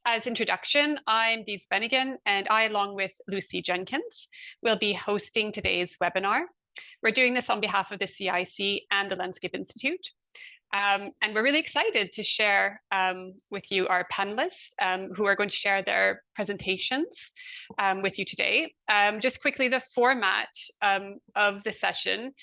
as introduction, I'm Dee Bennigan, and I, along with Lucy Jenkins, will be hosting today's webinar. We're doing this on behalf of the CIC and the Landscape Institute. And we're really excited to share with you our panelists who are going to share their presentations with you today. Just quickly, the format of the session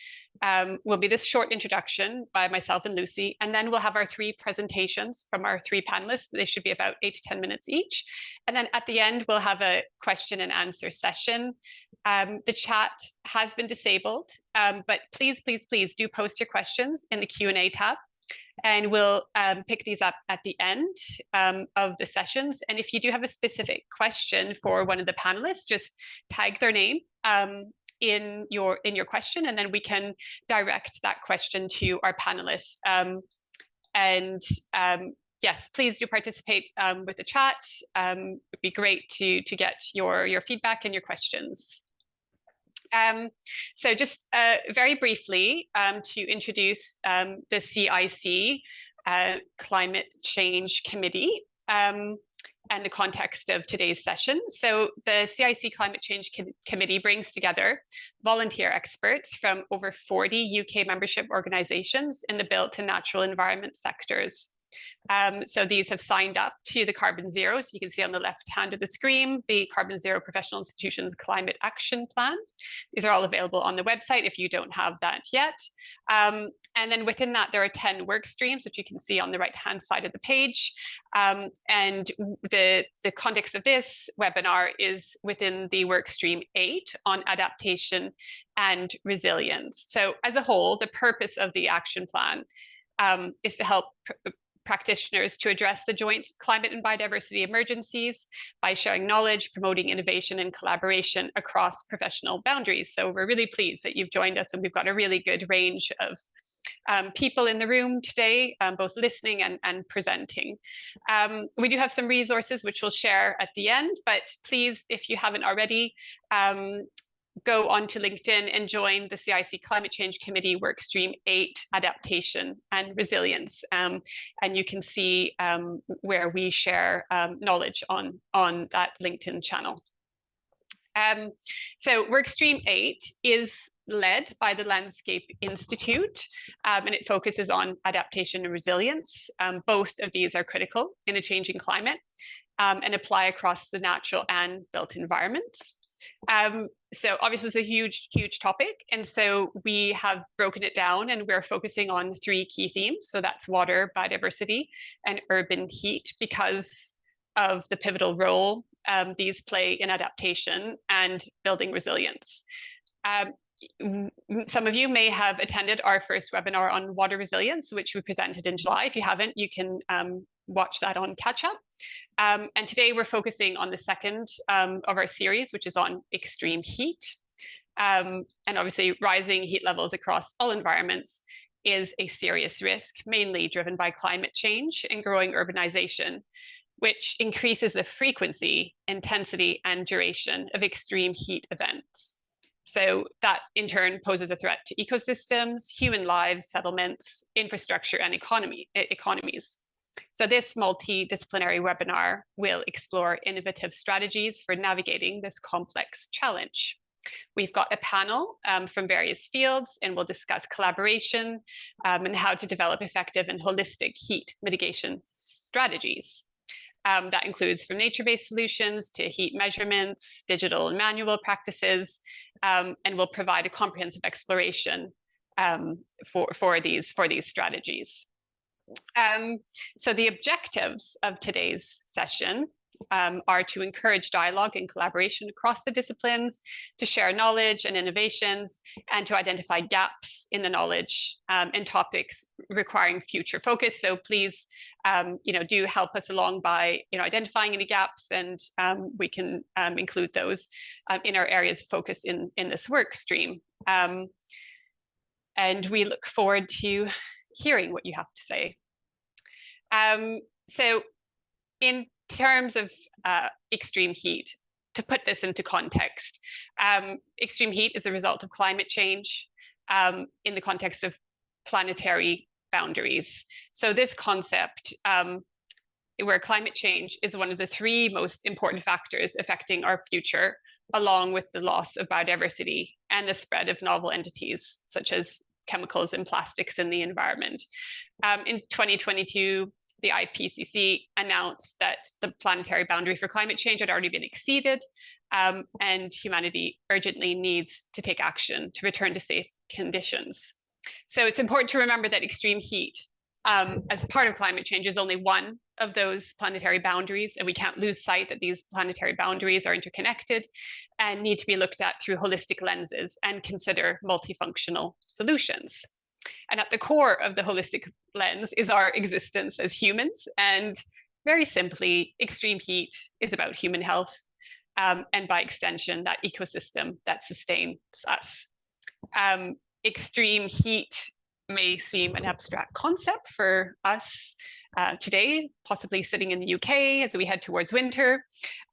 will be this short introduction by myself and Lucy, and then we'll have our three presentations from our three panelists. They should be about 8 to 10 minutes each. And then at the end, we'll have a question and answer session. The chat has been disabled, but please do post your questions in the Q&A tab. And we'll pick these up at the end of the sessions. And if you do have a specific question for one of the panelists, just tag their name in your question, and then we can direct that question to our panelists. Yes, please do participate with the chat. It'd be great to get your feedback and your questions. So just very briefly to introduce the CIC Climate Change Committee and the context of today's session. So the CIC Climate Change Committee brings together volunteer experts from over 40 UK membership organisations in the built and natural environment sectors. So these have signed up to the Carbon Zero. So you can see on the left hand of the screen, the Carbon Zero Professional Institutions Climate Action Plan. These are all available on the website if you don't have that yet. And then within that, there are 10 work streams, which you can see on the right-hand side of the page. And the context of this webinar is within the work stream 8 on adaptation and resilience. So as a whole, the purpose of the action plan is to help practitioners to address the joint climate and biodiversity emergencies by sharing knowledge, promoting innovation and collaboration across professional boundaries. So we're really pleased that you've joined us, and we've got a really good range of people in the room today, both listening and presenting. We do have some resources which we'll share at the end, but please, if you haven't already, go onto LinkedIn and join the CIC Climate Change Committee Workstream 8, Adaptation and Resilience. And you can see where we share knowledge on that LinkedIn channel. So Workstream 8 is led by the Landscape Institute, and it focuses on adaptation and resilience. Both of these are critical in a changing climate and apply across the natural and built environments. So obviously it's a huge topic, and so we have broken it down and we're focusing on 3 key themes. So that's water, biodiversity, and urban heat, because of the pivotal role these play in adaptation and building resilience. Some of you may have attended our first webinar on water resilience, which we presented in July. If you haven't, you can watch that on catch up. And today we're focusing on the second of our series, which is on extreme heat. And obviously rising heat levels across all environments is a serious risk, mainly driven by climate change and growing urbanisation, which increases the frequency, intensity, and duration of extreme heat events. So that in turn poses a threat to ecosystems, human lives, settlements, infrastructure, and economies. So this multidisciplinary webinar will explore innovative strategies for navigating this complex challenge. We've got a panel from various fields, and we'll discuss collaboration and how to develop effective and holistic heat mitigation strategies. That includes from nature-based solutions to heat measurements, digital and manual practices, and we'll provide a comprehensive exploration for these strategies. So the objectives of today's session are to encourage dialogue and collaboration across the disciplines, to share knowledge and innovations, and to identify gaps in the knowledge and topics requiring future focus. So please, do help us along by, identifying any gaps, and we can include those in our areas of focus in this work stream. And we look forward to hearing what you have to say. So in terms of extreme heat, to put this into context, extreme heat is a result of climate change in the context of planetary boundaries. So this concept where climate change is one of the three most important factors affecting our future, along with the loss of biodiversity and the spread of novel entities such as chemicals and plastics in the environment. In 2022, the IPCC announced that the planetary boundary for climate change had already been exceeded, and humanity urgently needs to take action to return to safe conditions. So it's important to remember that extreme heat, as part of climate change, is only one of those planetary boundaries, and we can't lose sight that these planetary boundaries are interconnected and need to be looked at through holistic lenses and consider multifunctional solutions. And at the core of the holistic lens is our existence as humans. And very simply, extreme heat is about human health, and by extension, that ecosystem that sustains us. Extreme heat may seem an abstract concept for us today, possibly sitting in the UK as we head towards winter.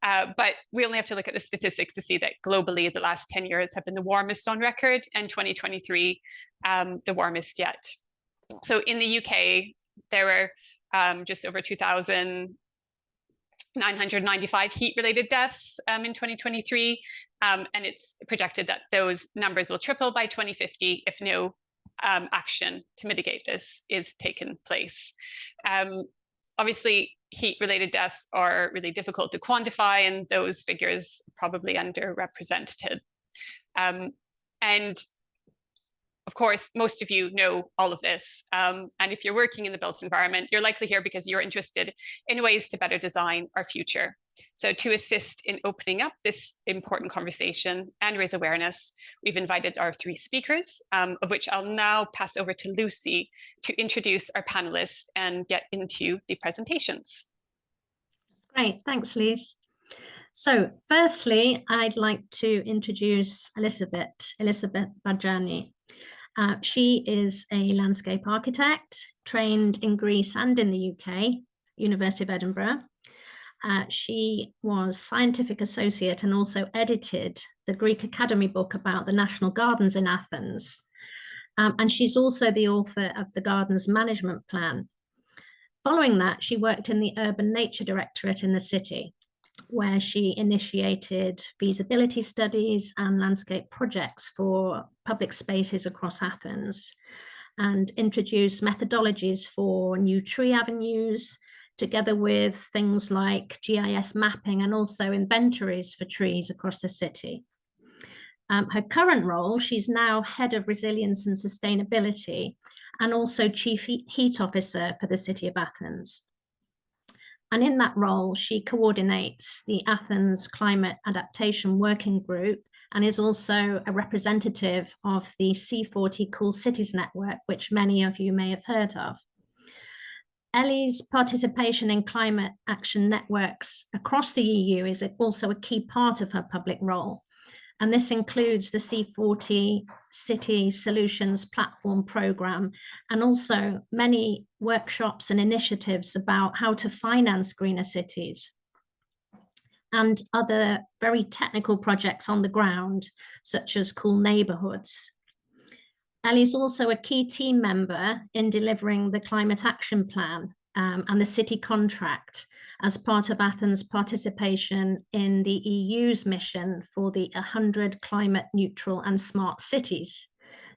But we only have to look at the statistics to see that globally, the last 10 years have been the warmest on record, and 2023, the warmest yet. So in the UK, there were just over 2,995 heat-related deaths in 2023. And it's projected that those numbers will triple by 2050 if no action to mitigate this is taken place. Obviously, heat-related deaths are really difficult to quantify, and those figures probably underrepresented. And of course, most of you know all of this. And if you're working in the built environment, you're likely here because you're interested in ways to better design our future. So to assist in opening up this important conversation and raise awareness, we've invited our three speakers, of which I'll now pass over to Lucy to introduce our panelists and get into the presentations. Great, thanks, Liz. So firstly, I'd like to introduce Elizabeth Bajani. She is a landscape architect, trained in Greece and in the UK, University of Edinburgh. She was scientific associate and also edited the Greek Academy book about the National Gardens in Athens. And she's also the author of the Gardens Management Plan. Following that, she worked in the Urban Nature Directorate in the city, where she initiated feasibility studies and landscape projects for public spaces across Athens, and introduced methodologies for new tree avenues, together with things like GIS mapping and also inventories for trees across the city. Her current role, she's now Head of Resilience and Sustainability, and also Chief Heat Officer for the City of Athens. And in that role, she coordinates the Athens Climate Adaptation Working Group and is also a representative of the C40 Cool Cities Network, which many of you may have heard of. Ellie's participation in climate action networks across the EU is also a key part of her public role. And this includes the C40 City Solutions Platform Programme, and also many workshops and initiatives about how to finance greener cities, and other very technical projects on the ground, such as Cool Neighbourhoods. Ellie's also a key team member in delivering the Climate Action Plan and the city contract as part of Athens' participation in the EU's mission for the 100 climate neutral and smart cities.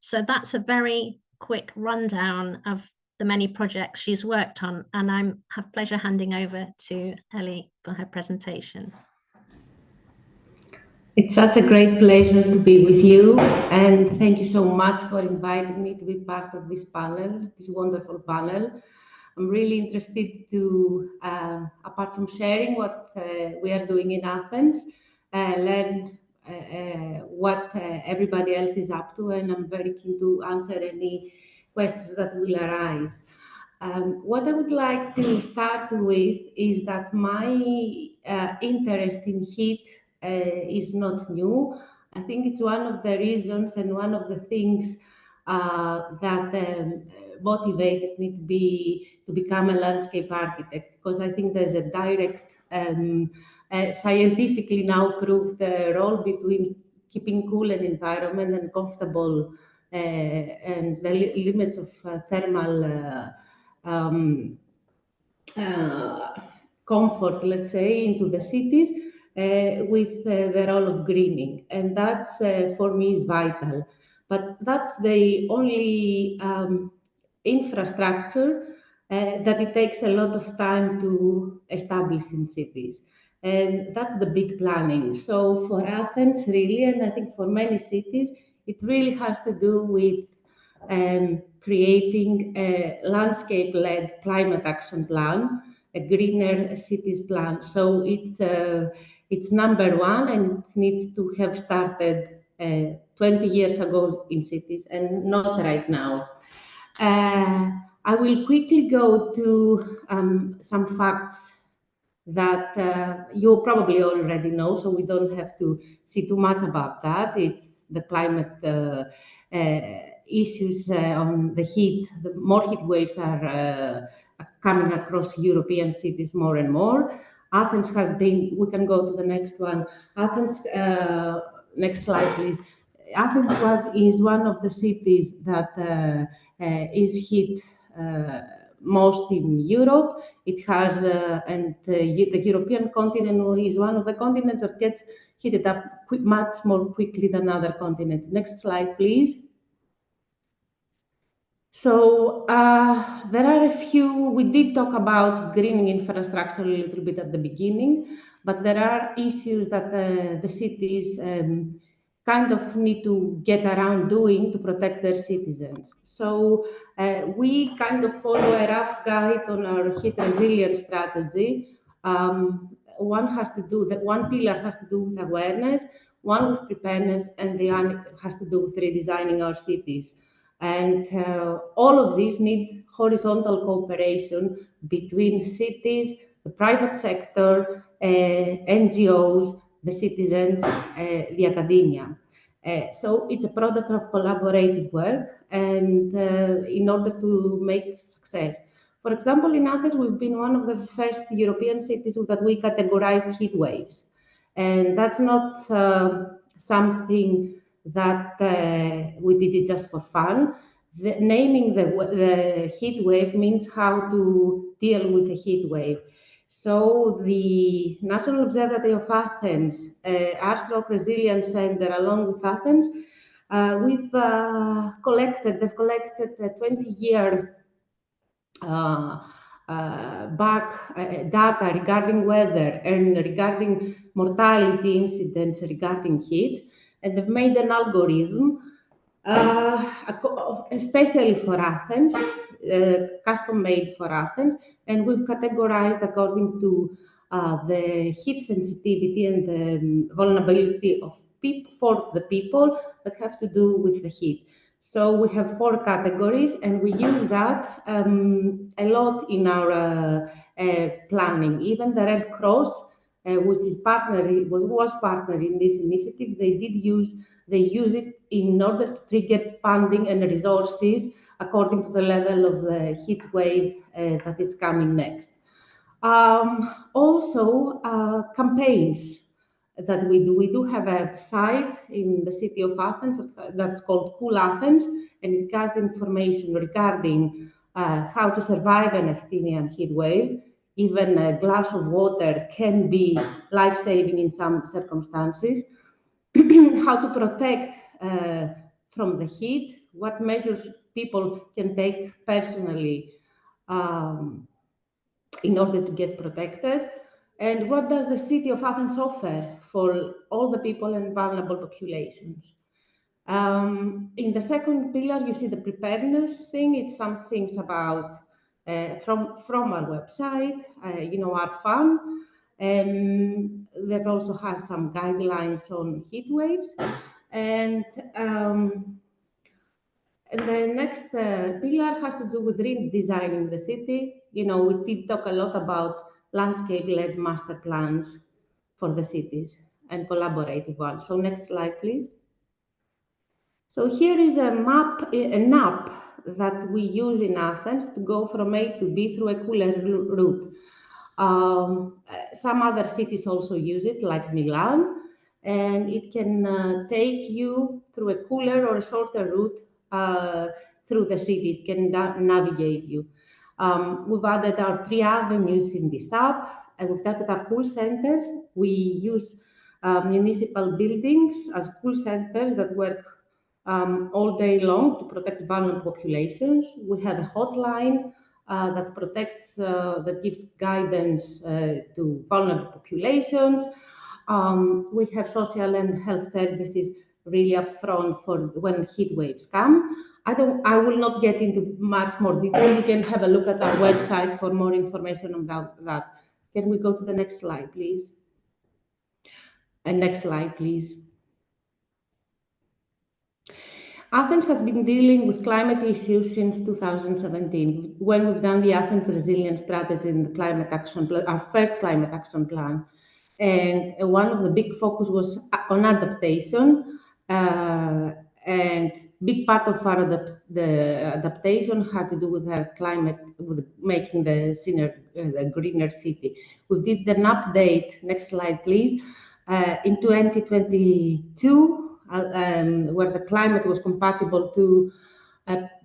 So that's a very quick rundown of the many projects she's worked on, and I have pleasure handing over to Ellie for her presentation. It's such a great pleasure to be with you, and thank you so much for inviting me to be part of this panel, this wonderful panel. I'm really interested to, apart from sharing what we are doing in Athens, learn what everybody else is up to, and I'm very keen to answer any questions that will arise. What I would like to start with is that my interest in heat is not new. I think it's one of the reasons and one of the things that motivated me to become a landscape architect, because I think there's a direct, scientifically now proved role between keeping cool an environment and comfortable and the limits of thermal comfort, let's say, into the cities with the role of greening. And that's, for me, is vital. But that's the only infrastructure that it takes a lot of time to establish in cities. And that's the big planning. So for Athens, really, and I think for many cities, it really has to do with creating a landscape-led climate action plan, a greener cities plan. So it's number one, and it needs to have started 20 years ago in cities and not right now. I will quickly go to some facts that you probably already know, so we don't have to see too much about that. It's the climate issues on the heat. The more heat waves are coming across European cities more and more. Athens has been, we can go to the next one. Athens, next slide, please. Athens is one of the cities that is hit most in Europe. It has, the European continent is one of the continents that gets heated up much more quickly than other continents. Next slide, please. So there are a few, we did talk about greening infrastructure a little bit at the beginning, but there are issues that the cities kind of need to get around doing to protect their citizens. So we kind of follow a rough guide on our heat resilience strategy. One pillar has to do with awareness, one with preparedness, and the other has to do with redesigning our cities. And all of these need horizontal cooperation between cities, the private sector, NGOs, the citizens, the academia. So it's a product of collaborative work, and in order to make success. For example, in Athens, we've been one of the first European cities that we categorized heat waves. And that's not something that we did it just for fun. Naming the heat wave means how to deal with a heat wave. So the National Observatory of Athens, R-Stroke Resilience Center, along with Athens, they've collected a 20-year back data regarding weather and regarding mortality incidents regarding heat, and they've made an algorithm especially for Athens, custom made for Athens, and we've categorized according to the heat sensitivity and the vulnerability of for the people that have to do with the heat. So we have 4 categories, and we use that a lot in our planning. Even the Red Cross, which is was partner in this initiative, they use it in order to trigger funding and resources according to the level of the heat wave that is coming next. Also, campaigns that we do. We do have a site in the city of Athens that's called Cool Athens, and it has information regarding how to survive an Athenian heat wave. Even a glass of water can be life-saving in some circumstances. How to protect from the heat, what measures people can take personally in order to get protected, and what does the city of Athens offer for all the people and vulnerable populations. In the second pillar, you see the preparedness thing. It's some things about from our website, our fund. That also has some guidelines on heat waves. And the next pillar has to do with redesigning the city. We did talk a lot about landscape-led master plans for the cities and collaborative ones. So next slide, please. So here is an app that we use in Athens to go from A to B through a cooler route. Some other cities also use it, like Milan, and it can take you through a cooler or a shorter route through the city. It can navigate you. We've added our 3 avenues in this app, with that at our cool centers. We use municipal buildings as cool centers that work all day long to protect vulnerable populations. We have a hotline that protects, that gives guidance to vulnerable populations. We have social and health services really upfront for when heat waves come. I will not get into much more detail. You can have a look at our website for more information about that. Can we go to the next slide, please? And next slide, please. Athens has been dealing with climate issues since 2017, when we've done the Athens Resilience Strategy and the Climate Action Plan, our first Climate Action Plan. And one of the big focus was on adaptation, and big part of our the adaptation had to do with our climate, with making the greener city. We did an update, next slide please, in 2022, where the climate was compatible to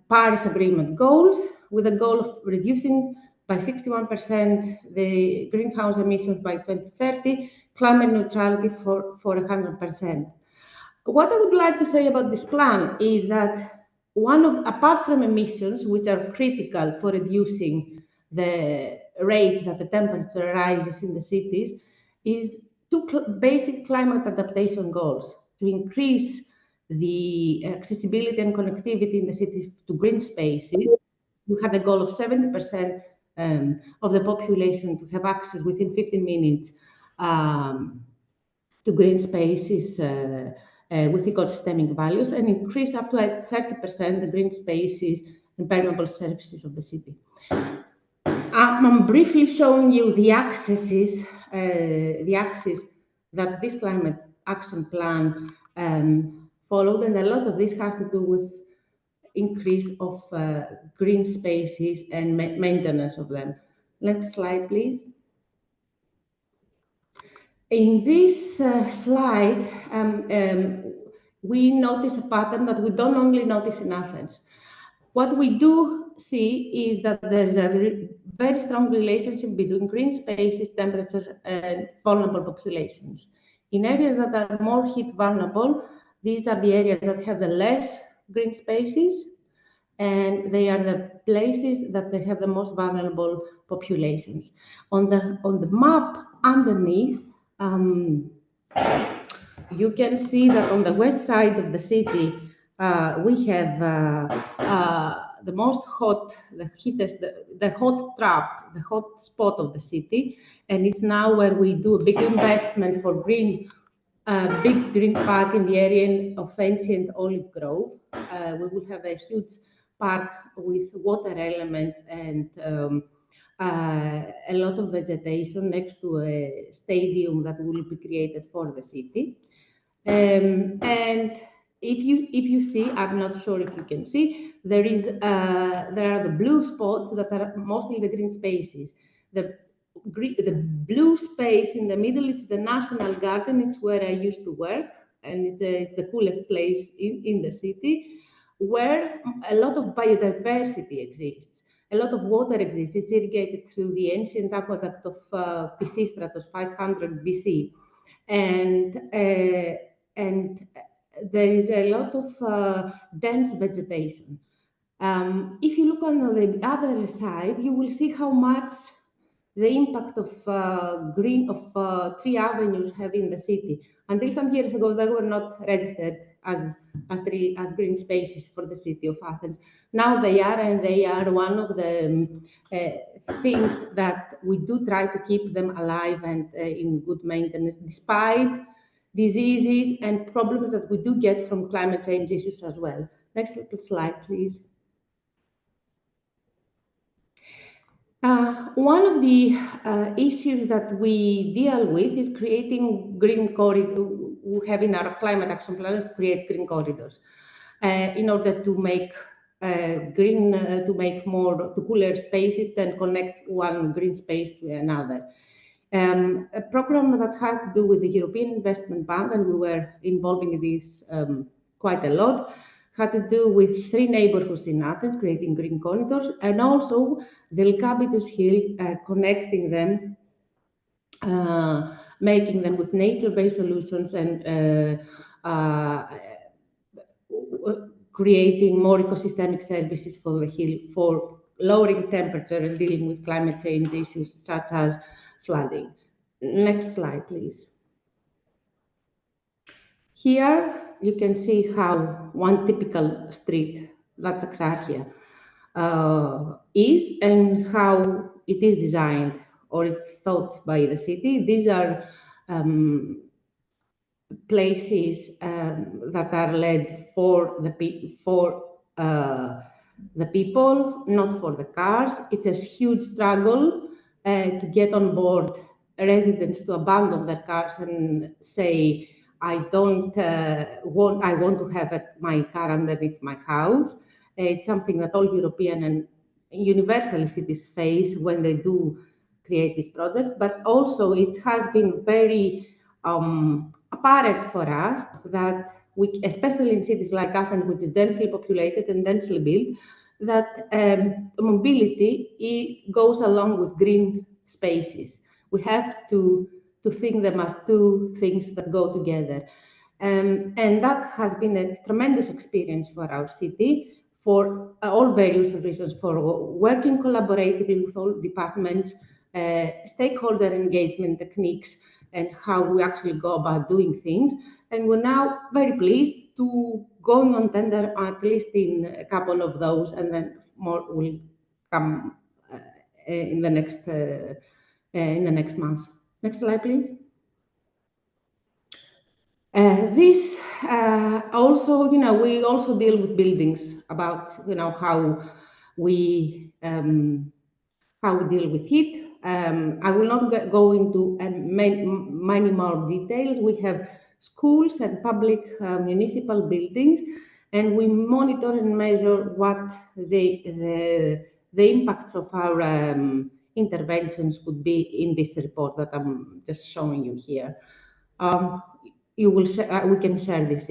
Paris Agreement goals, with a goal of reducing by 61% the greenhouse emissions by 2030, climate neutrality for 100%. What I would like to say about this plan is that apart from emissions, which are critical for reducing the rate that the temperature rises in the cities, is two basic climate adaptation goals: to increase the accessibility and connectivity in the city to green spaces. We had a goal of 70% of the population to have access within 15 minutes to green spaces with ecosystemic values, and increase up to 30% the green spaces and permeable surfaces of the city. I'm briefly showing you the axes that this climate action plan followed, and a lot of this has to do with increase of green spaces and maintenance of them. Next slide, please. In this slide, we notice a pattern that we don't only notice in Athens. What we do see is that there's a very strong relationship between green spaces, temperature, and vulnerable populations. In areas that are more heat vulnerable, these are the areas that have the less green spaces, and they are the places that they have the most vulnerable populations. On the map underneath, you can see that on the west side of the city, we have the most hot, the hot trap, the hot spot of the city, and it's now where we do a big investment for big green park in the area of Ancient Olive Grove. We will have a huge park with water elements and a lot of vegetation next to a stadium that will be created for the city. And if you see, I'm not sure if you can see, there are the blue spots that are mostly the green spaces. The blue space in the middle, it's the National Garden. It's where I used to work, and it's the coolest place in the city, where a lot of biodiversity exists. A lot of water exists. It's irrigated through the ancient aqueduct of Pisistratos, 500 BC. And there is a lot of dense vegetation. If you look on the other side, you will see how much the impact of tree avenues have in the city. Until some years ago, they were not registered as green spaces for the city of Athens. Now they are, and they are one of the things that we do try to keep them alive and in good maintenance, despite diseases and problems that we do get from climate change issues as well. Next slide, please. One of the issues that we deal with is creating green corridors. We have in our climate action plan is to create green corridors in order to make to cooler spaces, then connect one green space to another. A program that had to do with the European Investment Bank, and we were involving this quite a lot, had to do with 3 neighborhoods in Athens, creating green corridors, and also the Lycabettus Hill, connecting them making them with nature-based solutions and creating more ecosystemic services for the hill, for lowering temperature and dealing with climate change issues such as flooding. Next slide, please. Here you can see how one typical street, that's Exarchia, is and how it is designed or it's thought by the city. These are places that are led for the people, not for the cars. It's a huge struggle to get on board residents to abandon their cars and say, I want to have my car underneath my house. It's something that all European and universal cities face when they do create this project, but also it has been very apparent for us that we, especially in cities like Athens, which is densely populated and densely built, that mobility goes along with green spaces. We have to think them as two things that go together. And that has been a tremendous experience for our city for all various reasons, for working collaboratively with all departments, stakeholder engagement techniques, and how we actually go about doing things. And we're now very pleased to going on tender at least in a couple of those, and then more will come in the next months. Next slide, please. This also, we also deal with buildings about, how we deal with heat. I will not go into many more details. We have schools and public municipal buildings, and we monitor and measure what the impacts of our interventions could be in this report that I'm just showing you here. We can share this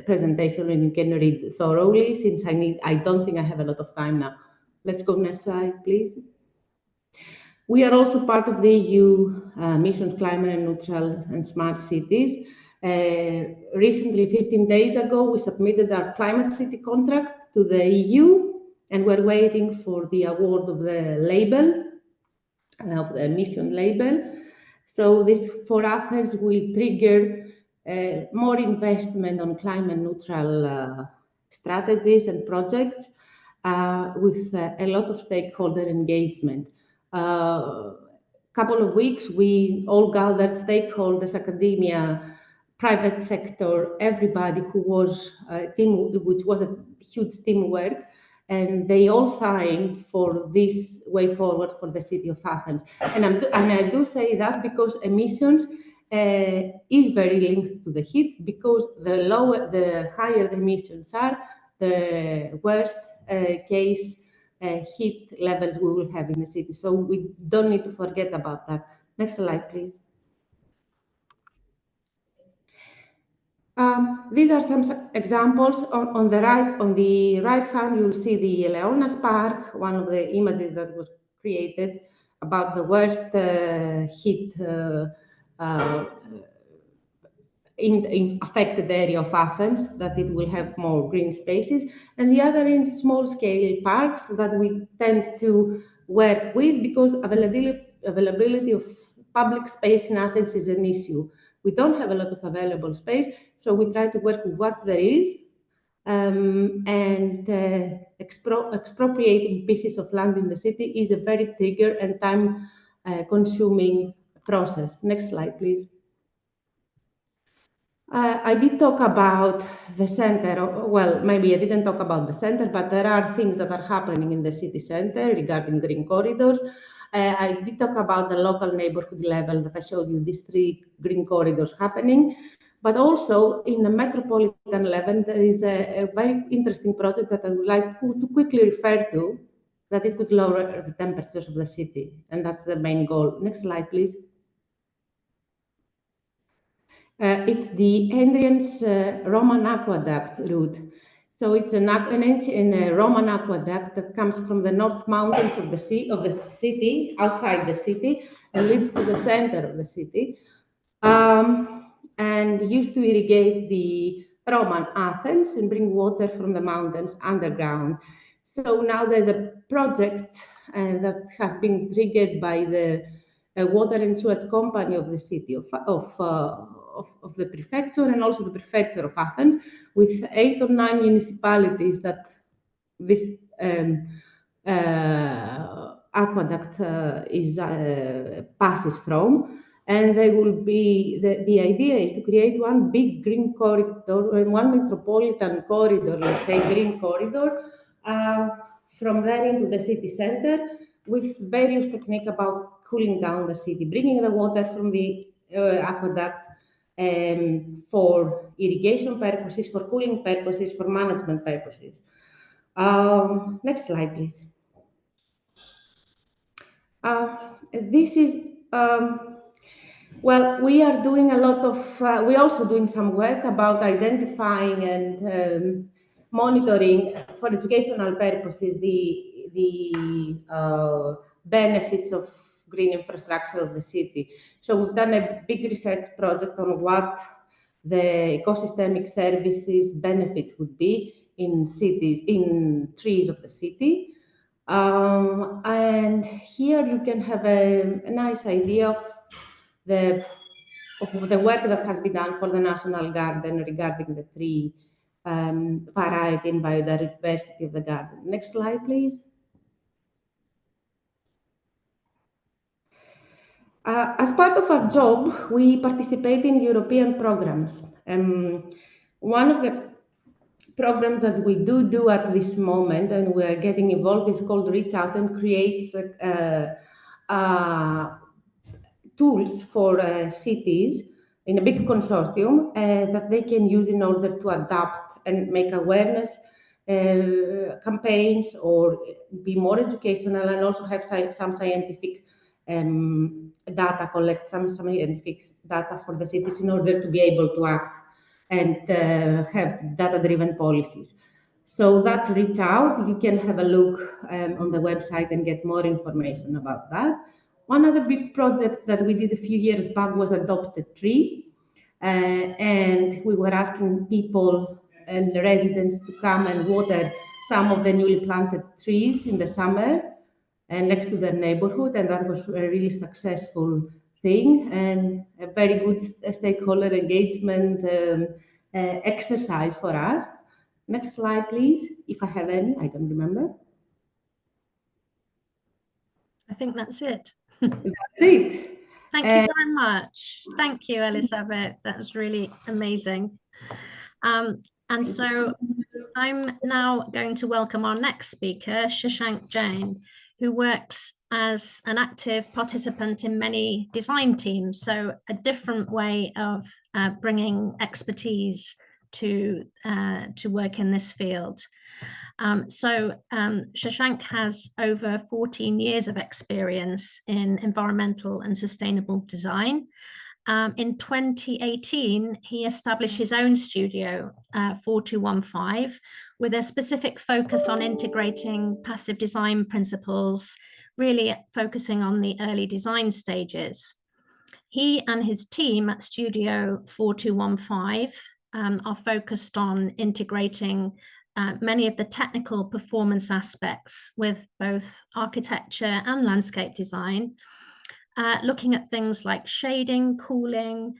presentation and you can read thoroughly, since I don't think I have a lot of time now. Let's go next slide, please. We are also part of the EU missions Climate and Neutral and Smart Cities. Recently, 15 days ago, we submitted our Climate City contract to the EU, and we're waiting for the award of the label, of the emission label. So this, for Athens, will trigger more investment on climate neutral strategies and projects with a lot of stakeholder engagement. Couple of weeks, we all gathered stakeholders, academia, private sector, everybody who was which was a huge teamwork, and they all signed for this way forward for the city of Athens. And I do say that because emissions is very linked to the heat, because the higher the emissions are, the worst case heat levels we will have in the city. So we don't need to forget about that. Next slide, please. These are some examples. On the right hand, you'll see the Leonas Park, one of the images that was created about the worst heat in affected area of Athens, that it will have more green spaces, and the other in small-scale parks that we tend to work with, because availability of public space in Athens is an issue. We don't have a lot of available space, so we try to work with what there is, and expropriating pieces of land in the city is a very trigger and time-consuming process. Next slide, please. I did talk about the center. Well, maybe I didn't talk about the center, but there are things that are happening in the city center regarding green corridors. I did talk about the local neighborhood level that I showed you, these 3 green corridors happening. But also in the metropolitan level, there is a very interesting project that I would like to quickly refer to, that it could lower the temperatures of the city. And that's the main goal. Next slide, please. It's the Andrian's Roman aqueduct route. So it's an ancient Roman aqueduct that comes from the North Mountains of the city, outside the city, and leads to the center of the city, and used to irrigate the Roman Athens and bring water from the mountains underground. So now there's a project that has been triggered by the water and sewage company of the city of the prefecture, and also the prefecture of Athens, with 8 or 9 municipalities that this aqueduct passes from. And they will be, the idea is to create one big green corridor, and one metropolitan corridor, let's say green corridor, from there into the city center, with various techniques about cooling down the city, bringing the water from the aqueduct for irrigation purposes, for cooling purposes, for management purposes. Next slide, please. This is, well, we are doing a lot of, we're also doing some work about identifying and monitoring for educational purposes the benefits of green infrastructure of the city. So we've done a big research project on what the ecosystemic services benefits would be in cities, in trees of the city. And here you can have a nice idea of the work that has been done for the National Garden regarding the tree variety and biodiversity of the garden. Next slide, please. As part of our job, we participate in European programs. One of the programs that we do at this moment, and we are getting involved, is called Reach Out, and creates tools for cities in a big consortium that they can use in order to adapt and make awareness campaigns, or be more educational, and also have some scientific data, collect some scientific data for the cities in order to be able to act and have data-driven policies. So that's Reach Out. You can have a look on the website and get more information about that. One other big project that we did a few years back was Adopt a Tree. And we were asking people and residents to come and water some of the newly planted trees in the summer and next to their neighborhood. And that was a really successful thing and a very good stakeholder engagement exercise for us. Next slide, please, if I have any, I don't remember. I think that's it. That's it. Thank you very much. Thank you, Elizabeth. That was really amazing. And so I'm now going to welcome our next speaker, Shashank Jain, who works as an active participant in many design teams. So a different way of bringing expertise to work in this field. Shashank has over 14 years of experience in environmental and sustainable design. In 2018, he established his own studio, 4215, with a specific focus on integrating passive design principles, really focusing on the early design stages. He and his team at Studio 4215 are focused on integrating many of the technical performance aspects with both architecture and landscape design, looking at things like shading, cooling,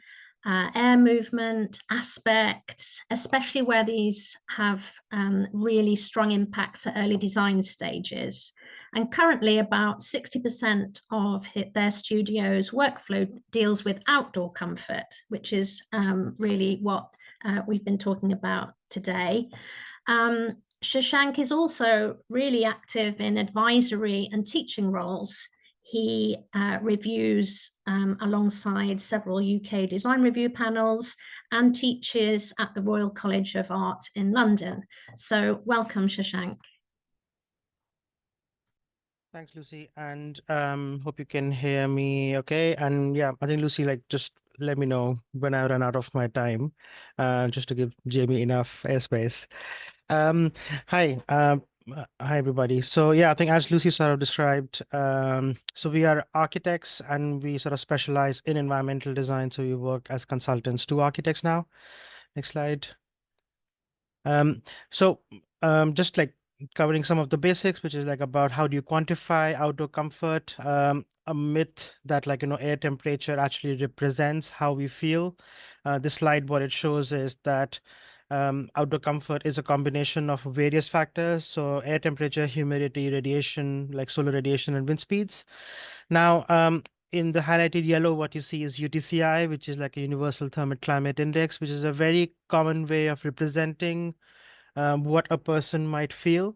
air movement, aspects, especially where these have really strong impacts at early design stages. And currently about 60% of their studio's workflow deals with outdoor comfort, which is really what we've been talking about today. Shashank is also really active in advisory and teaching roles. He reviews alongside several UK design review panels and teaches at the Royal College of Art in London. So welcome, Shashank. Thanks, Lucy, and hope you can hear me okay. And yeah, I think Lucy, like, just let me know when I run out of my time, just to give Jamie enough airspace. Hi, Hi, everybody. So yeah, I think as Lucy sort of described, so we are architects and we sort of specialize in environmental design. So we work as consultants to architects now. Next slide. Um, so just like covering some of the basics, which is like about how do you quantify outdoor comfort, a myth that like, air temperature actually represents how we feel. This slide, what it shows is that outdoor comfort is a combination of various factors. So air temperature, humidity, radiation, like solar radiation and wind speeds. Now, in the highlighted yellow, what you see is UTCI, which is like a Universal Thermal Climate Index, which is a very common way of representing what a person might feel.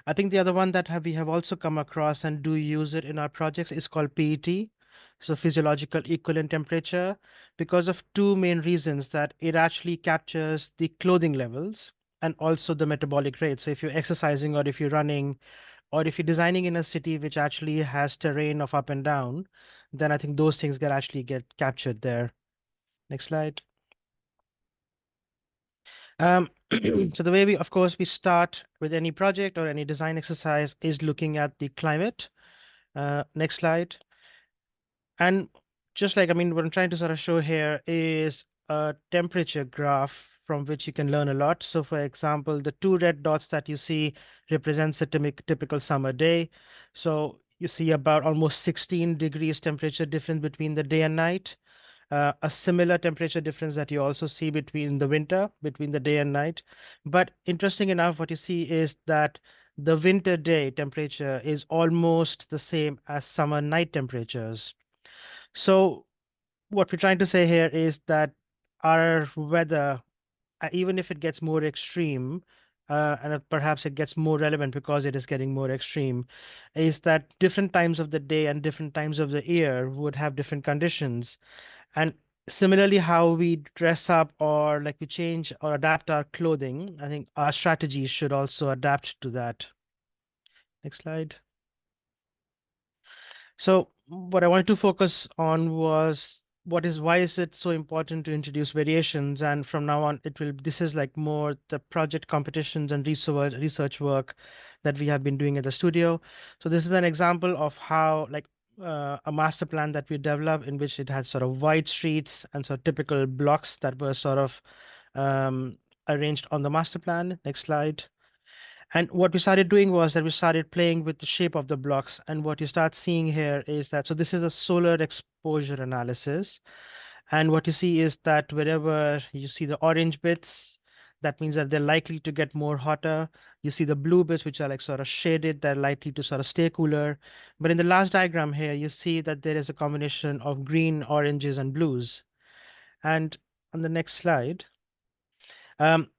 I think the other one that we have also come across and do use it in our projects is called PET, so physiological equivalent temperature, because of two main reasons: that it actually captures the clothing levels and also the metabolic rate. So if you're exercising or if you're running or if you're designing in a city which actually has terrain of up and down, then I think those things get captured there. Next slide. So the way of course, we start with any project or any design exercise is looking at the climate. Next slide. And just like, what I'm trying to sort of show here is a temperature graph from which you can learn a lot. So for example, the two red dots that you see represents a typical summer day. So you see about almost 16 degrees temperature difference between the day and night. A similar temperature difference that you also see between the winter, between the day and night. But interesting enough, what you see is that the winter day temperature is almost the same as summer night temperatures. So what we're trying to say here is that our weather, even if it gets more extreme, and perhaps it gets more relevant because it is getting more extreme, is that different times of the day and different times of the year would have different conditions. And similarly, how we dress up or like we change or adapt our clothing, I think our strategies should also adapt to that. Next slide. So what I wanted to focus on was why is it so important to introduce variations? And from now on, this is like more the project competitions and research work that we have been doing at the studio. So this is an example of how like a master plan that we developed in which it had sort of wide streets and sort of typical blocks that were sort of arranged on the master plan. Next slide. And what we started doing was that we started playing with the shape of the blocks. And what you start seeing here is that, so this is a solar exposure analysis. And what you see is that wherever you see the orange bits, that means that they're likely to get more hotter. You see the blue bits, which are like sort of shaded, they're likely to sort of stay cooler. But in the last diagram here, you see that there is a combination of green, oranges, and blues. And on the next slide,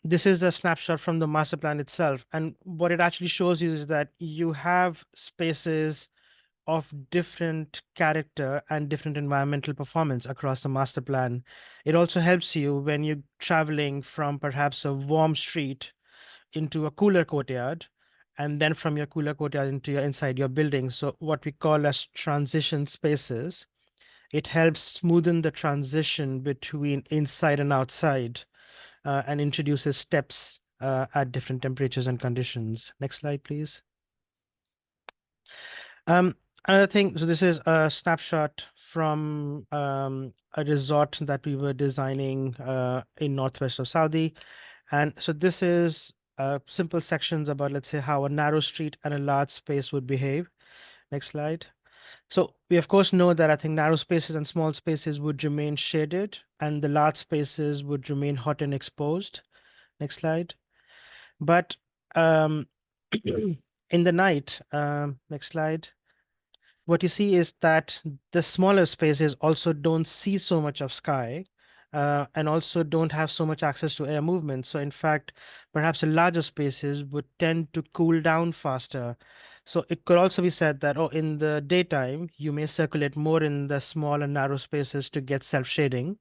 this is a snapshot from the master plan itself. And what it actually shows you is that you have spaces of different character and different environmental performance across the master plan. It also helps you when you're traveling from perhaps a warm street into a cooler courtyard, and then from your cooler courtyard inside your building. So what we call as transition spaces, it helps smoothen the transition between inside and outside, and introduces steps at different temperatures and conditions. Next slide, please. Another thing, so this is a snapshot from a resort that we were designing in northwest of Saudi. And so this is simple sections about, let's say, how a narrow street and a large space would behave. Next slide. So we of course know that I think narrow spaces and small spaces would remain shaded and the large spaces would remain hot and exposed. Next slide. But in the night, next slide, what you see is that the smaller spaces also don't see so much of sky, and also don't have so much access to air movement. So in fact, perhaps the larger spaces would tend to cool down faster. So it could also be said that, oh, in the daytime, you may circulate more in the small and narrow spaces to get self-shading,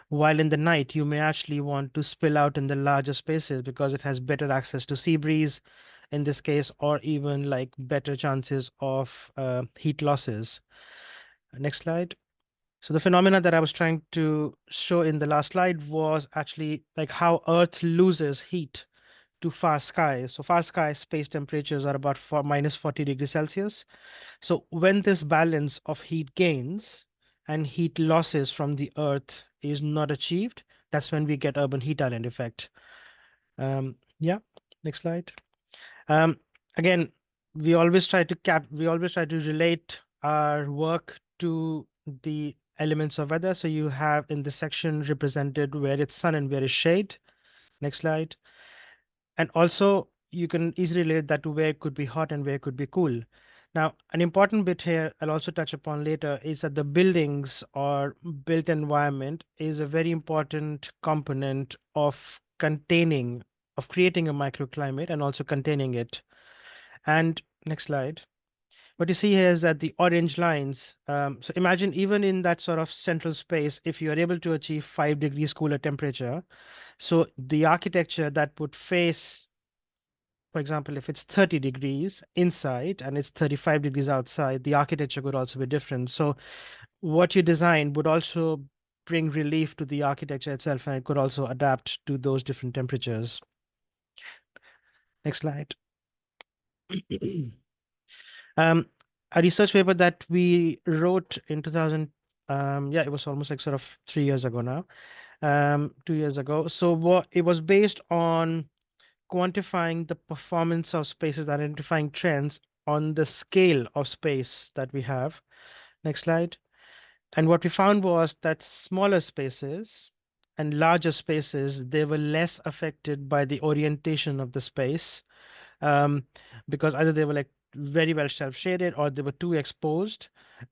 while in the night, you may actually want to spill out in the larger spaces because it has better access to sea breeze in this case, or even like better chances of heat losses. Next slide. So the phenomena that I was trying to show in the last slide was actually like how Earth loses heat to far sky. So far sky space temperatures are about minus 40 degrees Celsius. So when this balance of heat gains and heat losses from the Earth is not achieved, that's when we get urban heat island effect. Yeah, next slide. Again, we always try to relate our work to the elements of weather. So you have in this section represented where it's sun and where it's shade. Next slide. And also you can easily relate that to where it could be hot and where it could be cool. Now, an important bit here I'll also touch upon later is that the buildings or built environment is a very important component of creating a microclimate and also containing it. And next slide. What you see here is that the orange lines, so imagine even in that sort of central space, if you are able to achieve 5 degrees cooler temperature, so the architecture that would face, for example, if it's 30 degrees inside and it's 35 degrees outside, the architecture could also be different. So what you design would also bring relief to the architecture itself, and it could also adapt to those different temperatures. Next slide. A research paper that we wrote in 2000, yeah, it was almost like sort of 3 years ago now, 2 years ago. So it was based on quantifying the performance of spaces, identifying trends on the scale of space that we have. Next slide. And what we found was that smaller spaces and larger spaces, they were less affected by the orientation of the space, because either they were like very well self-shaded or they were too exposed,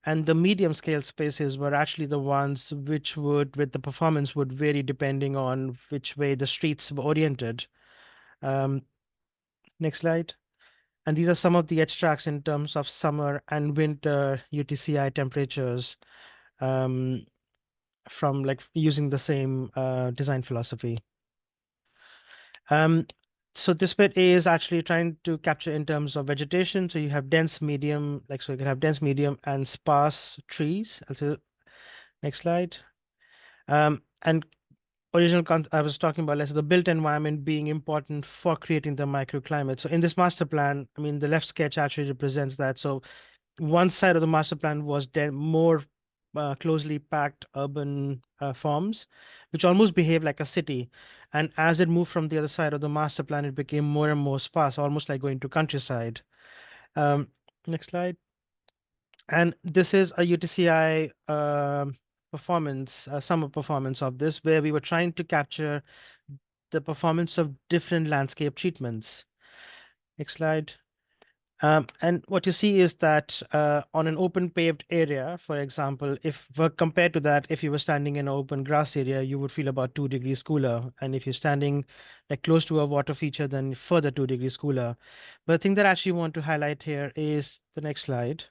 and the medium scale spaces were actually the ones with the performance would vary depending on which way the streets were oriented. Next slide. And these are some of the extracts in terms of summer and winter UTCI temperatures, from like using the same design philosophy. So this bit is actually trying to capture in terms of vegetation. So you have dense, medium, so you can have dense, medium, and sparse trees. Also, next slide. And I was talking about the built environment being important for creating the microclimate. So in this master plan, I mean, the left sketch actually represents that. So one side of the master plan was more closely packed urban forms, which almost behave like a city. And as it moved from the other side of the master plan, it became more and more sparse, almost like going to countryside. Next slide. And this is a UTCI performance, summer performance of this, where we were trying to capture the performance of different landscape treatments. Next slide. And what you see is that on an open paved area, for example, compared to that, if you were standing in an open grass area, you would feel about 2 degrees cooler. And if you're standing like close to a water feature, then further 2 degrees cooler. But the thing that I actually want to highlight here is the next slide,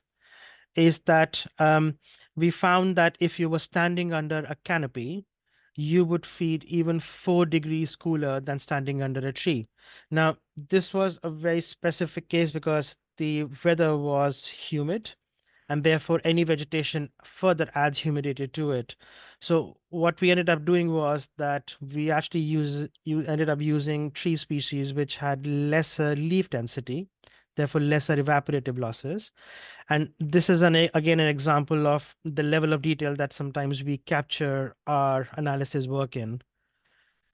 is that we found that if you were standing under a canopy, you would feel even 4 degrees cooler than standing under a tree. Now, this was a very specific case because the weather was humid, and therefore any vegetation further adds humidity to it. So what we ended up doing was that we actually ended up using tree species which had lesser leaf density, therefore lesser evaporative losses. And this is again an example of the level of detail that sometimes we capture our analysis work in.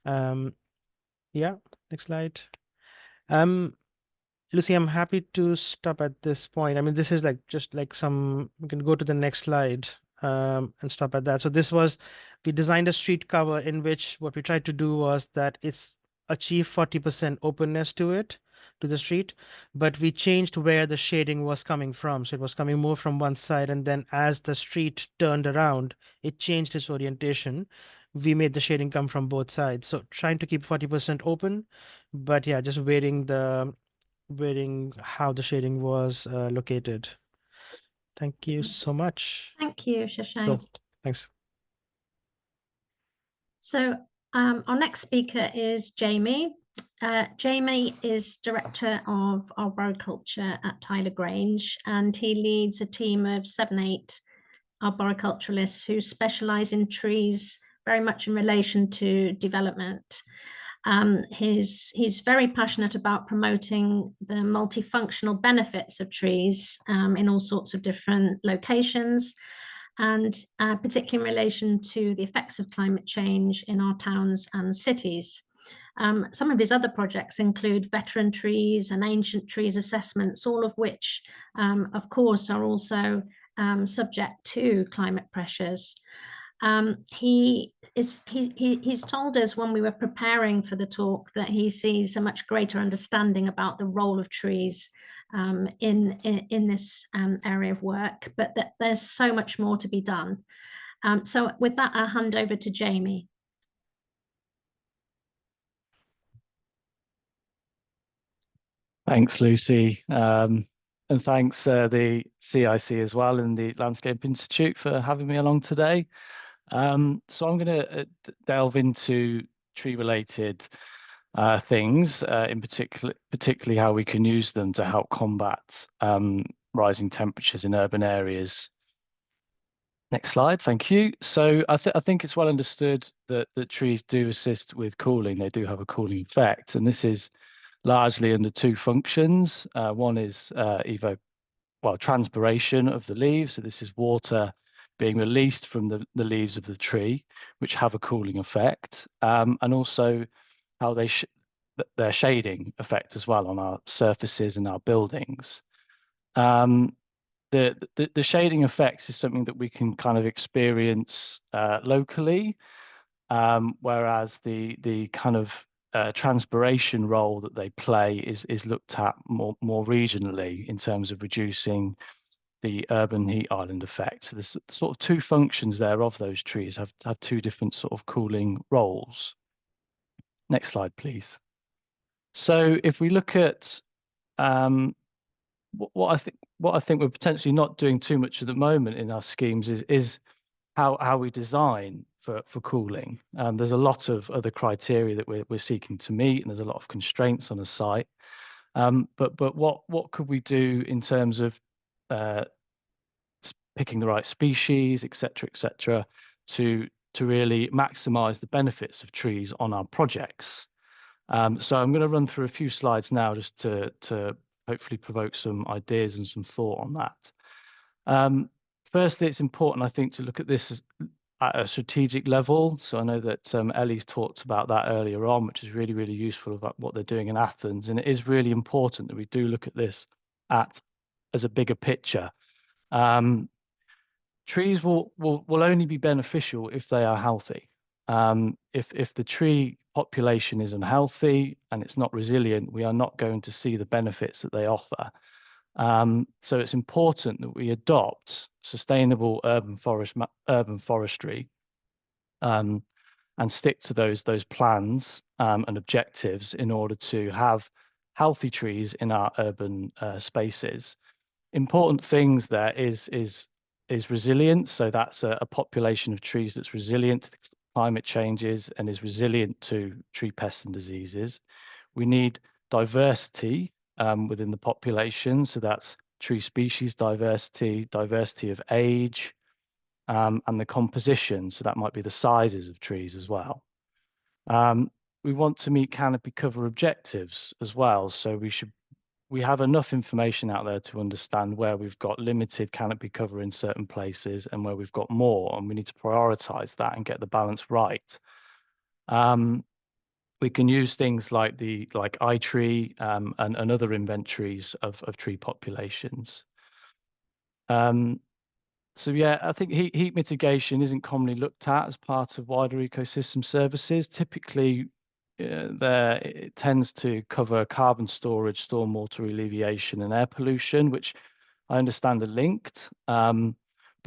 Yeah, next slide. Lucy, I'm happy to stop at this point. I mean, this is just like we can go to the next slide and stop at that. So we designed a street cover in which what we tried to do was that it's achieve 40% openness to the street, but we changed where the shading was coming from. So it was coming more from one side, and then as the street turned around, it changed its orientation. We made the shading come from both sides. So trying to keep 40% open, but yeah, just varying how the shading was located. Thank you so much. Thank you, Shashank. Thanks. So our next speaker is Jamie. Jamie is Director of Arboriculture at Tyler Grange, and he leads a team of 7-8 arboriculturalists who specialize in trees very much in relation to development. He's very passionate about promoting the multifunctional benefits of trees in all sorts of different locations, and particularly in relation to the effects of climate change in our towns and cities. Some of his other projects include veteran trees and ancient trees assessments, all of which, of course, are also subject to climate pressures. He's told us when we were preparing for the talk that he sees a much greater understanding about the role of trees in this area of work, but that there's so much more to be done. So with that, I'll hand over to Jamie. Thanks, Lucy. And thanks the CIC as well and the Landscape Institute for having me along today. So I'm going to delve into tree-related things, in particularly how we can use them to help combat rising temperatures in urban areas. Next slide, thank you. So I think it's well understood that trees do assist with cooling. They do have a cooling effect, and this is largely under two functions. One is transpiration of the leaves. So this is water being released from the leaves of the tree, which have a cooling effect, and also how their shading effect as well on our surfaces and our buildings. The shading effects is something that we can kind of experience locally, whereas the kind of transpiration role that they play is looked at more regionally in terms of reducing the urban heat island effect. So there's sort of two functions there of those trees have two different sort of cooling roles. Next slide, please. So if we look at what I think we're potentially not doing too much at the moment in our schemes is how we design for cooling. There's a lot of other criteria that we're seeking to meet, and there's a lot of constraints on a site. But what could we do in terms of picking the right species, et cetera, to really maximize the benefits of trees on our projects? So I'm going to run through a few slides now just to hopefully provoke some ideas and some thought on that. Firstly, it's important, I think, to look at this at a strategic level. So I know that Ellie's talked about that earlier on, which is really, really useful about what they're doing in Athens. And it is really important that we do look at this as a bigger picture. Trees will only be beneficial if they are healthy. If the tree population is unhealthy and it's not resilient, we are not going to see the benefits that they offer. So it's important that we adopt sustainable urban forestry and stick to those plans and objectives in order to have healthy trees in our urban spaces. Important things there is resilience. So that's a population of trees that's resilient to climate changes and is resilient to tree pests and diseases. We need diversity within the population. So that's tree species diversity, diversity of age, and the composition. So that might be the sizes of trees as well. We want to meet canopy cover objectives as well. So we have enough information out there to understand where we've got limited canopy cover in certain places and where we've got more, and we need to prioritize that and get the balance right. We can use things like iTree and other inventories of tree populations. So yeah, I think heat mitigation isn't commonly looked at as part of wider ecosystem services. Typically, it tends to cover carbon storage, stormwater alleviation, and air pollution, which I understand are linked. But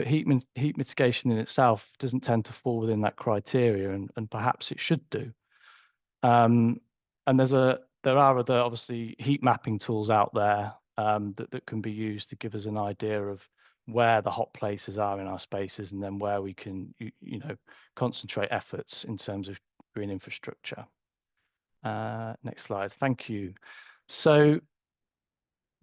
heat mitigation in itself doesn't tend to fall within that criteria, and perhaps it should do. And there are other obviously heat mapping tools out there that can be used to give us an idea of where the hot places are in our spaces, and then where we can concentrate efforts in terms of green infrastructure. Next slide, thank you. So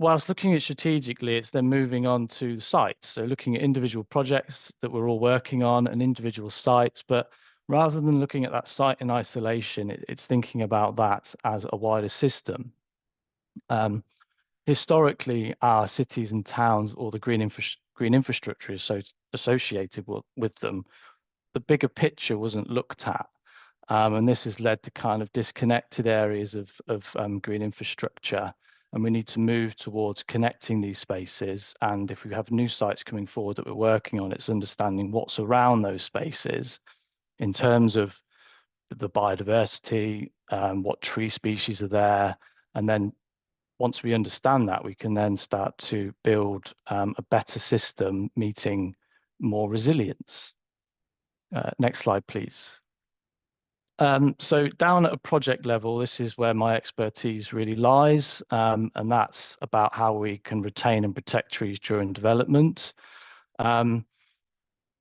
whilst looking at strategically, it's then moving on to the sites. So looking at individual projects that we're all working on and individual sites, but rather than looking at that site in isolation, it's thinking about that as a wider system. Historically, our cities and towns, or the green infrastructure is so associated with them, the bigger picture wasn't looked at. And this has led to kind of disconnected areas of green infrastructure. And we need to move towards connecting these spaces. And if we have new sites coming forward that we're working on, it's understanding what's around those spaces in terms of the biodiversity, what tree species are there. And then once we understand that, we can then start to build a better system meeting more resilience. Next slide, please. So down at a project level, this is where my expertise really lies, and that's about how we can retain and protect trees during development.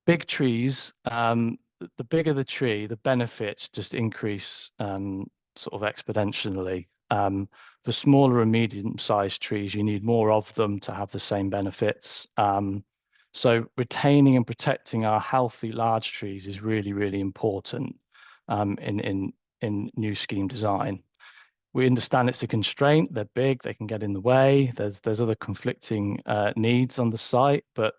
Big trees, the bigger the tree, the benefits just increase sort of exponentially. For smaller and medium-sized trees, you need more of them to have the same benefits. So retaining and protecting our healthy large trees is really, really important in new scheme design. We understand it's a constraint. They're big, they can get in the way. There's other conflicting needs on the site, but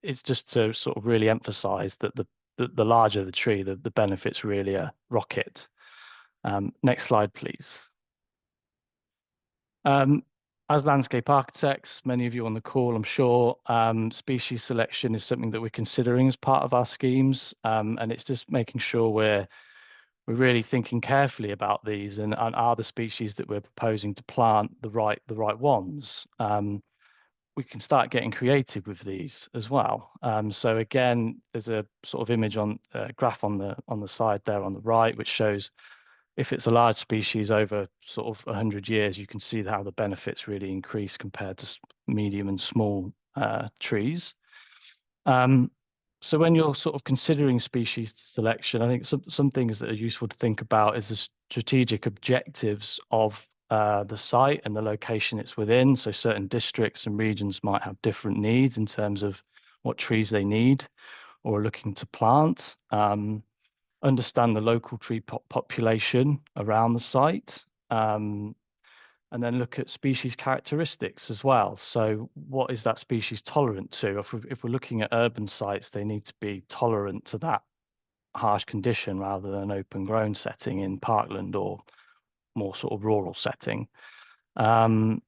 it's just to sort of really emphasize that the larger the tree, the benefits really rocket. Next slide, please. As landscape architects, many of you on the call, I'm sure, species selection is something that we're considering as part of our schemes, and it's just making sure we're really thinking carefully about these and are the species that we're proposing to plant the right ones. We can start getting creative with these as well. So again, there's a sort of image on graph on the side there on the right, which shows if it's a large species over sort of 100 years, you can see how the benefits really increase compared to medium and small trees. So when you're sort of considering species selection, I think some things that are useful to think about is the strategic objectives of the site and the location it's within. So certain districts and regions might have different needs in terms of what trees they need or are looking to plant. Understand the local tree population around the site, and then look at species characteristics as well. So what is that species tolerant to? If we're looking at urban sites, they need to be tolerant to that harsh condition rather than an open grown setting in parkland or more sort of rural setting. Climate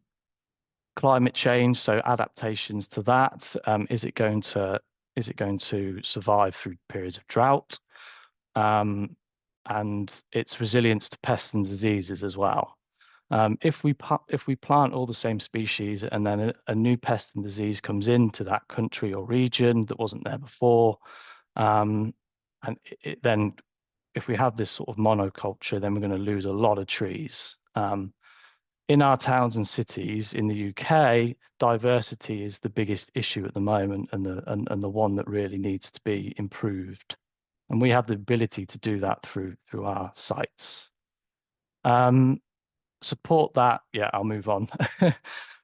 change, so adaptations to that. Is it going to survive through periods of drought? And its resilience to pests and diseases as well. If we plant all the same species and then a new pest and disease comes into that country or region that wasn't there before, and then if we have this sort of monoculture, then we're going to lose a lot of trees. In our towns and cities in the UK, diversity is the biggest issue at the moment and the one that really needs to be improved. And we have the ability to do that through our sites. Support that. Yeah, I'll move on.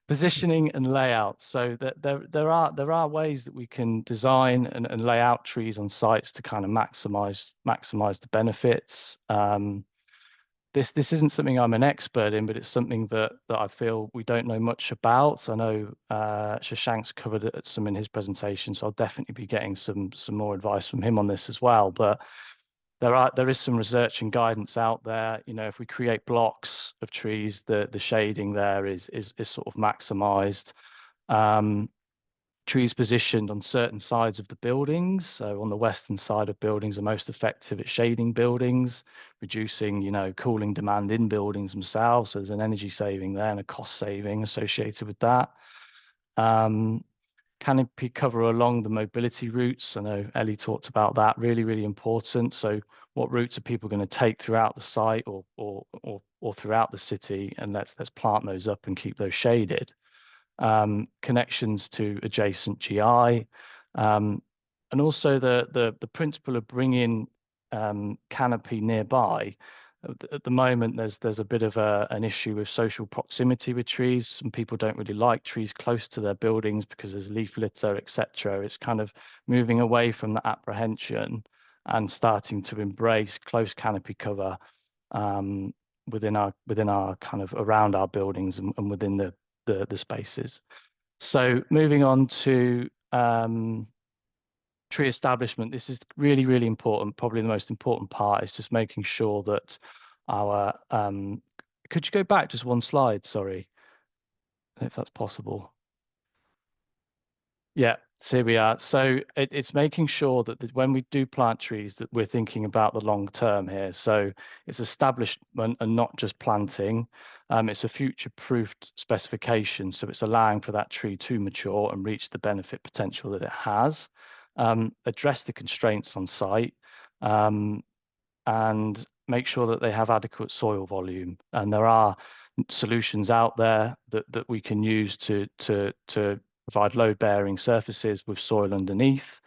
Positioning and layout. So there are ways that we can design and lay out trees on sites to kind of maximize the benefits. This isn't something I'm an expert in, but it's something that I feel we don't know much about. I know Shashank's covered it some in his presentation, so I'll definitely be getting some more advice from him on this as well. But there is some research and guidance out there. You know, if we create blocks of trees, the shading there is sort of maximized. Trees positioned on certain sides of the buildings. So on the western side of buildings are most effective at shading buildings, reducing, you know, cooling demand in buildings themselves. So there's an energy saving there and a cost saving associated with that. Canopy cover along the mobility routes. I know Ellie talked about that, really, really important. So what routes are people going to take throughout the site or throughout the city? And let's plant those up and keep those shaded. Connections to adjacent GI, and also the principle of bringing canopy nearby. At the moment, there's a bit of an issue with social proximity with trees. Some people don't really like trees close to their buildings because there's leaf litter, etc. It's kind of moving away from the apprehension and starting to embrace close canopy cover within our kind of around our buildings and within the spaces. So moving on to tree establishment, this is really, really important. Probably the most important part is just making sure that our could you go back just one slide? Sorry, if that's possible. Yeah, so here we are. So it's making sure that when we do plant trees, that we're thinking about the long term here. So it's establishment and not just planting. It's a future-proofed specification. So it's allowing for that tree to mature and reach the benefit potential that it has. Address the constraints on site, and make sure that they have adequate soil volume. And there are solutions out there that we can use to provide load-bearing surfaces with soil underneath,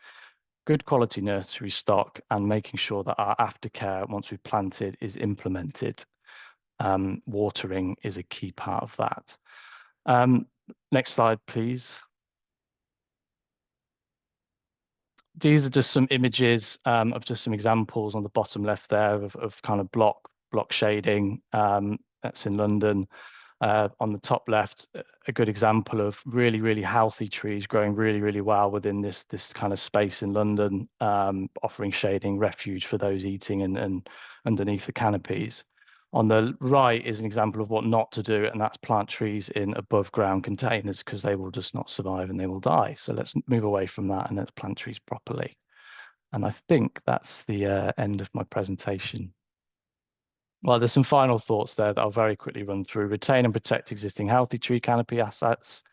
good quality nursery stock, and making sure that our aftercare, once we've planted, is implemented. Watering is a key part of that. Next slide, please. These are just some images of just some examples on the bottom left there of kind of block shading. That's in London. On the top left, a good example of really, really healthy trees growing really, really well within this kind of space in London, offering shading, refuge for those eating and underneath the canopies. On the right is an example of what not to do, and that's plant trees in above ground containers, because they will just not survive and they will die. So let's move away from that and let's plant trees properly. And I think that's the end of my presentation. Well, there's some final thoughts there that I'll very quickly run through. Retain and protect existing healthy tree canopy assets.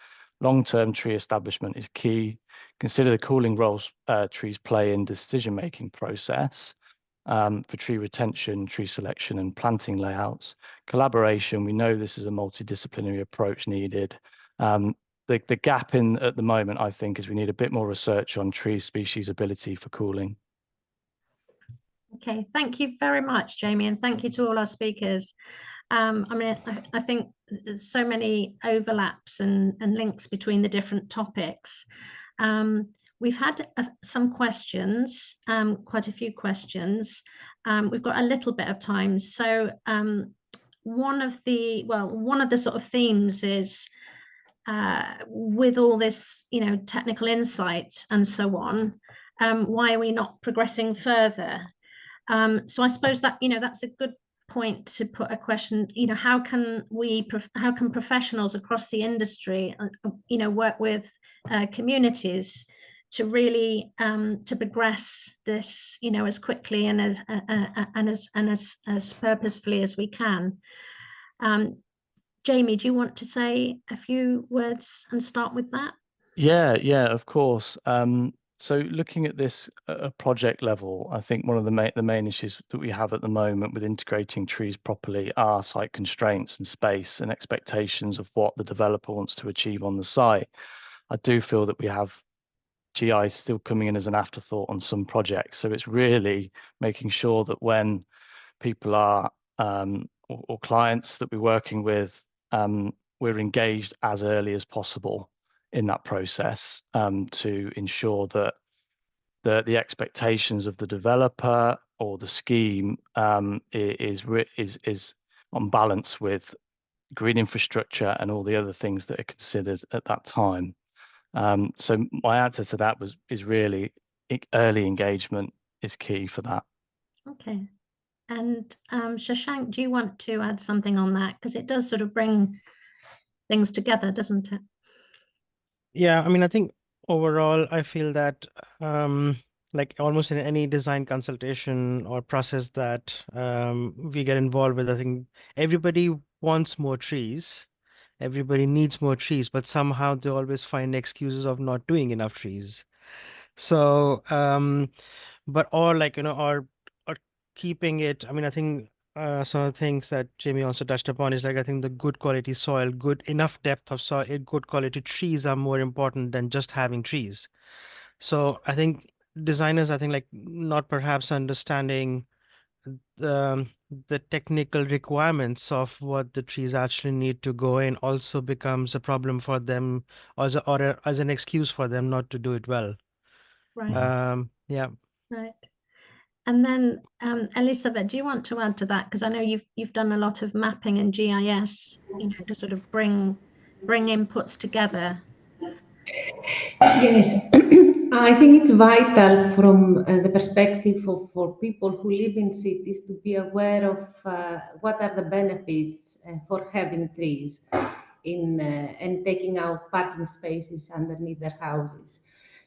Long-term tree establishment is key. Consider the cooling roles trees play in decision-making process for tree retention, tree selection, and planting layouts. Collaboration, we know this is a multidisciplinary approach needed. The gap at the moment, I think, is we need a bit more research on tree species ability for cooling. Okay, thank you very much, Jamie, and thank you to all our speakers. I mean, I think there's so many overlaps and links between the different topics. We've had some questions, quite a few questions. We've got a little bit of time. So one of the sort of themes is with all this, technical insight and so on, why are we not progressing further? So I suppose that, that's a good point to put a question, how can professionals across the industry, work with communities to really to progress this, as quickly and as purposefully as we can. Jamie, do you want to say a few words and start with that? Yeah, of course. So looking at this at a project level, I think one of the main issues that we have at the moment with integrating trees properly are site constraints and space and expectations of what the developer wants to achieve on the site. I do feel that we have GI still coming in as an afterthought on some projects. So it's really making sure that when people are or clients that we're working with, we're engaged as early as possible in that process to ensure that the expectations of the developer or the scheme is on balance with green infrastructure and all the other things that are considered at that time. So my answer to that is really early engagement is key for that. Okay. And Shashank, do you want to add something on that? Because it does sort of bring things together, doesn't it? Yeah, I mean, I think overall, I feel that like almost in any design consultation or process that we get involved with, I think everybody wants more trees. Everybody needs more trees, but somehow they always find excuses of not doing enough trees. So, but or keeping it. I mean, I think some of the things that Jamie also touched upon is I think the good quality soil, good enough depth of soil, good quality trees are more important than just having trees. So I think designers, not perhaps understanding the technical requirements of what the trees actually need to go in also becomes a problem for them, or as an excuse for them not to do it well. Right. Yeah. Right. And then, Elizabeth, do you want to add to that? Because I know you've done a lot of mapping and GIS, you know, to sort of bring inputs together. Yes, I think it's vital from the perspective of for people who live in cities to be aware of what are the benefits for having trees in and taking out parking spaces underneath their houses.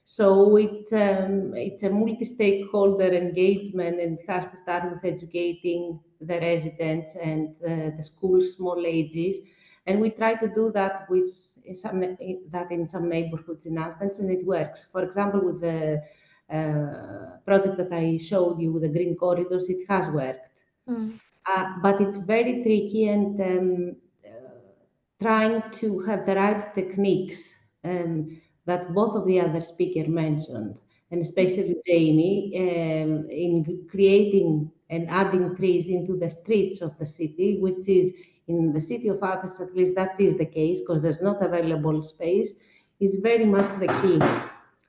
So it's a multi-stakeholder engagement, and it has to start with educating the residents and the school's small ages. And we try to do that with in some neighborhoods in Athens, and it works. For example, with the project that I showed you with the green corridors, it has worked. But it's very tricky, and trying to have the right techniques that both of the other speakers mentioned, and especially Jamie, in creating and adding trees into the streets of the city, which is in the city of Athens, at least that is the case, because there's not available space, is very much the key.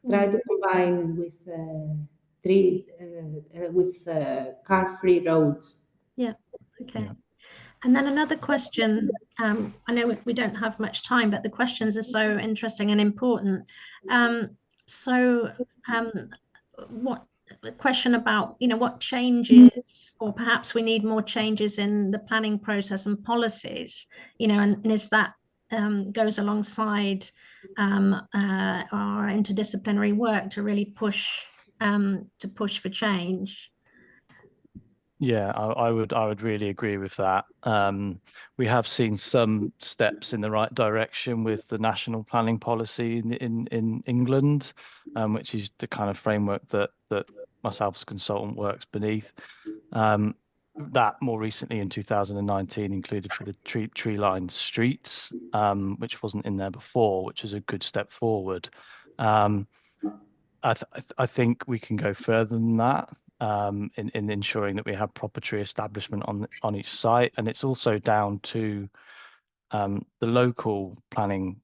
Try to combine with car-free roads. Yeah. Okay. Yeah. And then another question, I know we don't have much time, but the questions are so interesting and important. What a question about, you know, what changes, or perhaps we need more changes in the planning process and policies, you know, and is that goes alongside our interdisciplinary work to really push for change. Yeah, I would really agree with that. We have seen some steps in the right direction with the national planning policy in England, which is the kind of framework that myself as a consultant works beneath. That more recently in 2019 included for the tree-lined streets, which wasn't in there before, which is a good step forward. I think we can go further than that. In ensuring that we have proper tree establishment on each site, and it's also down to the local planning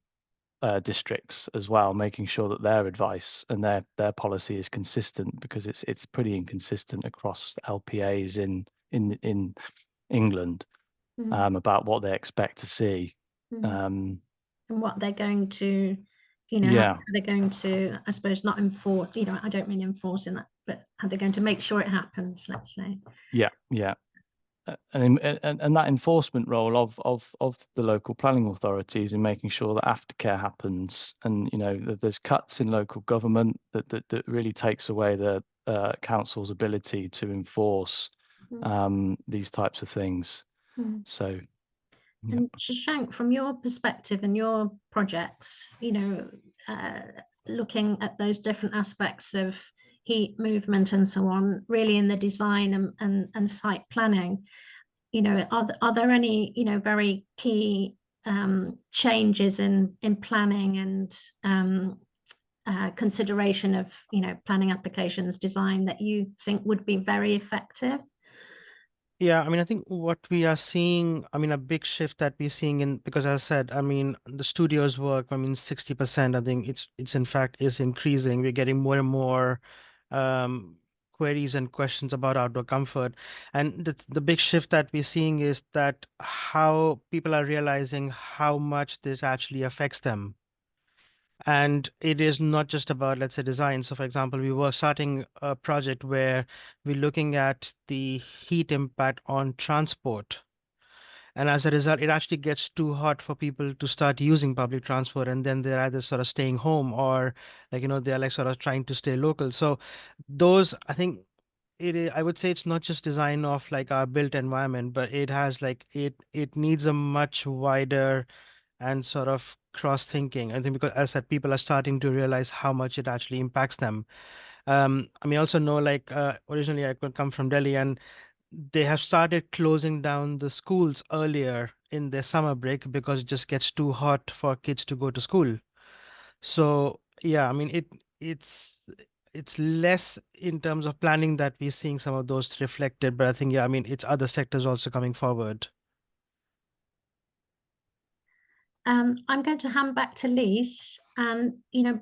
districts as well, making sure that their advice and their policy is consistent, because it's pretty inconsistent across LPAs in England about what they expect to see. And what they're going to, you know, Yeah. how they're going to, I suppose, not enforce, you know, I don't mean enforcing that, but how they're going to make sure it happens, let's say. Yeah. And that enforcement role of the local planning authorities in making sure that aftercare happens, and you know that there's cuts in local government that really takes away the council's ability to enforce these types of things. So, yeah. And Shashank, from your perspective and your projects, you know, looking at those different aspects of heat movement and so on, really in the design and site planning, you know, are there any, you know, very key changes in planning and consideration of, you know, planning applications design that you think would be very effective? Yeah, I mean, I think what we are seeing, I mean, a big shift that we're seeing in, because as I said, I mean, the studios work, I mean, 60%, I think it's in fact is increasing. We're getting more and more queries and questions about outdoor comfort. And the big shift that we're seeing is that how people are realizing how much this actually affects them. And it is not just about, let's say, design. So for example, we were starting a project where we're looking at the heat impact on transport. And as a result, it actually gets too hot for people to start using public transport. And then they're either sort of staying home or like, you know, they're like sort of trying to stay local. So those, I think I would say it's not just design of like our built environment, but it has like, it needs a much wider and sort of cross thinking. I think because as I said, people are starting to realize how much it actually impacts them. I mean, also know like originally I could come from Delhi, and they have started closing down the schools earlier in their summer break because it just gets too hot for kids to go to school. So yeah, I mean it's less in terms of planning that we're seeing some of those reflected, but I think yeah, I mean it's other sectors also coming forward. I'm going to hand back to Lise, and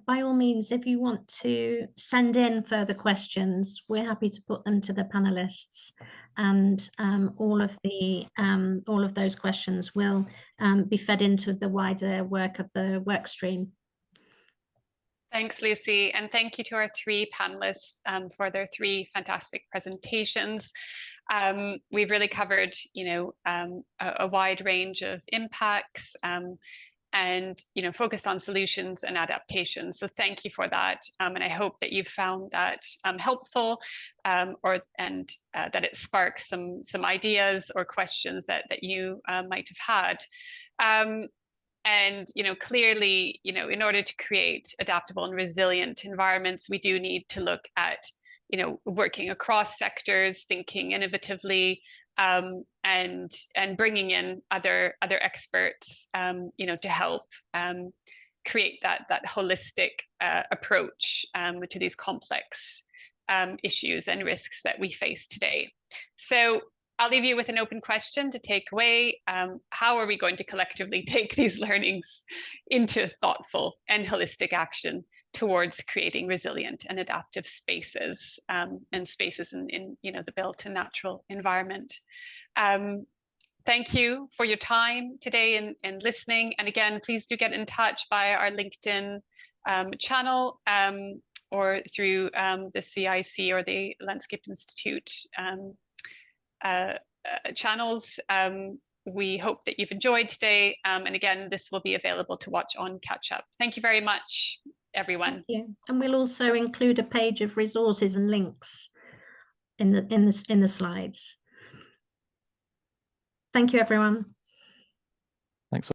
by all means, if you want to send in further questions, we're happy to put them to the panelists, and all of those questions will be fed into the wider work of the work stream. Thanks, Lucy, and thank you to our three panelists for their three fantastic presentations. We've really covered, a wide range of impacts and, focused on solutions and adaptation. So thank you for that, and I hope that you've found that helpful, and that it sparks some ideas or questions that you might have had. And clearly, in order to create adaptable and resilient environments, we do need to look at, working across sectors, thinking innovatively, and bringing in other experts, to help create that holistic approach to these complex issues and risks that we face today. So I'll leave you with an open question to take away. How are we going to collectively take these learnings into thoughtful and holistic action towards creating resilient and adaptive spaces, and spaces in the built and natural environment? Thank you for your time today and listening. And again, please do get in touch via our LinkedIn channel, or through the CIC or the Landscape Institute channels. We hope that you've enjoyed today, and again, this will be available to watch on Catch Up. Thank you very much, everyone. Thank you. And we'll also include a page of resources and links in the slides. Thank you, everyone.